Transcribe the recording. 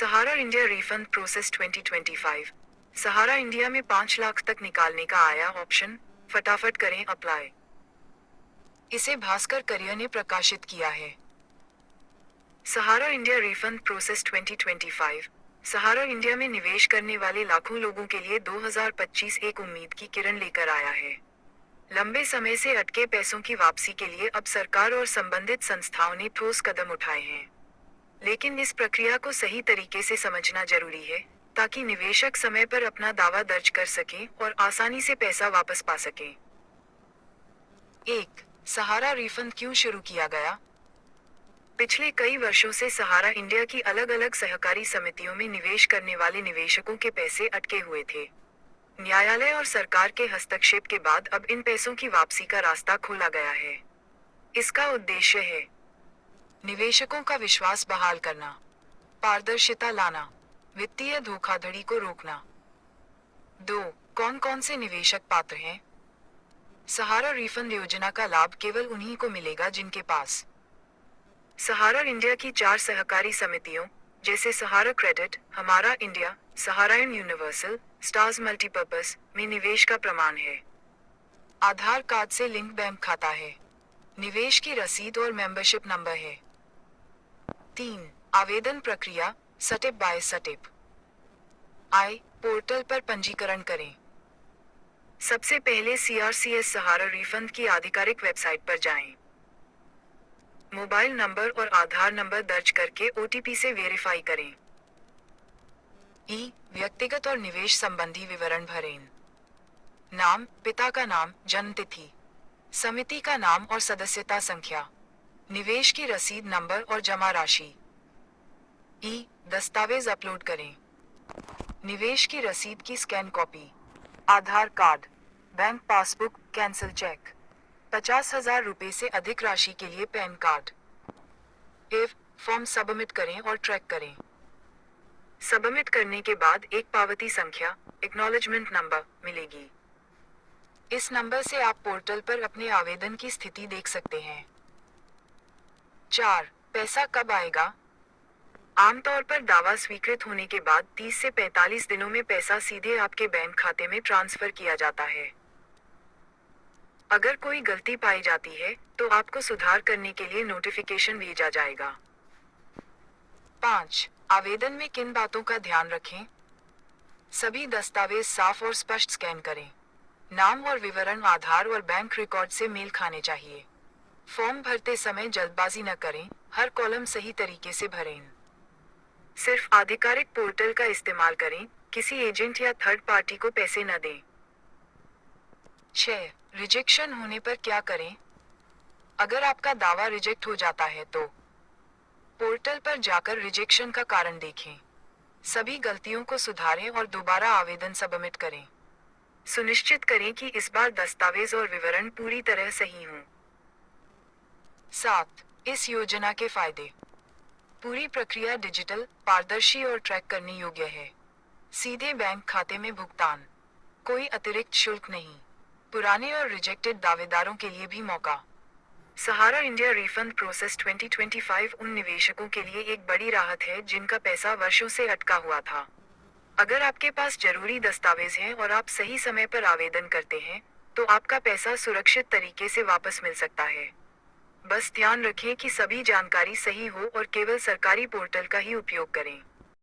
सहारा India refund process 2025। सहारा India में 5 लाख तक निकालने का आया ऑप्शन, फटाफट करें अप्लाई। इसे भास्कर करियर ने प्रकाशित किया है। सहारा इंडिया रिफंड प्रोसेस 2025। सहारा इंडिया में निवेश करने वाले लाखों लोगों के लिए 2025 एक उम्मीद की किरण लेकर आया है। लंबे समय से अटके पैसों की वापसी के लिए अब सरकार और संबंधित संस्थाओं ने ठोस कदम उठाए हैं। लेकिन इस प्रक्रिया को सही तरीके से समझना जरूरी है, ताकि निवेशक समय पर अपना दावा दर्ज कर सकें और आसानी से पैसा वापस पा सकें। 1. सहारा रिफंड क्यों शुरू किया गया? पिछले कई वर्षों से सहारा इंडिया की अलग अलग सहकारी समितियों में निवेश करने वाले निवेशकों के पैसे अटके हुए थे। न्यायालय और सरकार के हस्तक्षेप के बाद अब इन पैसों की वापसी का रास्ता खोला गया है। इसका उद्देश्य है निवेशकों का विश्वास बहाल करना, पारदर्शिता लाना, वित्तीय धोखाधड़ी को रोकना। 2. कौन कौन से निवेशक पात्र हैं? सहारा रिफंड योजना का लाभ केवल उन्हीं को मिलेगा जिनके पास सहारा इंडिया की 4 सहकारी समितियों, जैसे सहारा क्रेडिट, हमारा इंडिया, सहारायन यूनिवर्सल, स्टार्स मल्टीपर्पस में निवेश का प्रमाण है। आधार कार्ड से लिंक बैंक खाता है। निवेश की रसीद और मेंबरशिप नंबर है। 3. आवेदन प्रक्रिया, सटिप बाय सटिप। आई पोर्टल पर पंजीकरण करें। सबसे पहले CRCS सहारा रिफंड की आधिकारिक वेबसाइट पर जाएं। मोबाइल नंबर और आधार नंबर दर्ज करके OTP से वेरीफाई करें। व्यक्तिगत और निवेश संबंधी विवरण भरें। नाम, पिता का नाम, जन्म तिथि, समिति का नाम और सदस्यता संख्या, निवेश की रसीद नंबर और जमा राशि। दस्तावेज अपलोड करें। निवेश की रसीद की scan copy, Aadhaar card, bank passbook, cancel cheque, 50,000 रुपए से अधिक राशि के लिए पैन कार्ड। फॉर्म सबमिट करें और ट्रैक करें। सबमिट करने के बाद एक पावती संख्या, एक्नॉलेजमेंट नंबर, मिलेगी। इस नंबर से आप पोर्टल पर अपने आवेदन की स्थिति देख सकते हैं। 4. पैसा कब आएगा? आमतौर पर दावा स्वीकृत होने के बाद 30 से 45 दिनों में पैसा सीधे आपके बैंक खाते में ट्रांसफर किया जाता है। अगर कोई गलती पाई जाती है, तो आपको सुधार करने के लिए नोटिफिकेशन भेजा जाएगा। 5. आवेदन में किन बातों का ध्यान रखें? सभी दस्तावेज साफ और स्पष्ट स्कैन करें। नाम और विवरण आधार और बैंक रिकॉर्ड से मेल खाने चाहिए। फॉर्म भरते समय जल्दबाजी न करें, हर कॉलम सही तरीके से भरें। सिर्फ आधिकारिक पोर्टल का इस्तेमाल करें, किसी एजेंट या थर्ड पार्टी को पैसे न दें। 6. रिजेक्शन होने पर क्या करें? अगर आपका दावा रिजेक्ट हो जाता है तो पोर्टल पर जाकर रिजेक्शन का कारण देखें। सभी गलतियों को सुधारें और दोबारा आवेदन सबमिट करें। सुनिश्चित करें कि इस बार दस्तावेज और विवरण पूरी तरह सही हों। 7. इस योजना के फायदे। पूरी प्रक्रिया डिजिटल, पारदर्शी और ट्रैक करने योग्य है। सीधे बैंक खाते में भुगतान, कोई अतिरिक्त शुल्क नहीं। पुराने और रिजेक्टेड दावेदारों के लिए भी मौका। सहारा इंडिया रिफंड प्रोसेस 2025 उन निवेशकों के लिए एक बड़ी राहत है जिनका पैसा वर्षों से अटका हुआ था। अगर आपके पास जरूरी दस्तावेज हैं और आप सही समय पर आवेदन करते हैं, तो आपका पैसा सुरक्षित तरीके से वापस मिल सकता है। बस ध्यान रखें कि सभी जानकारी सही हो और केवल सरकारी पोर्टल का ही उपयोग करें।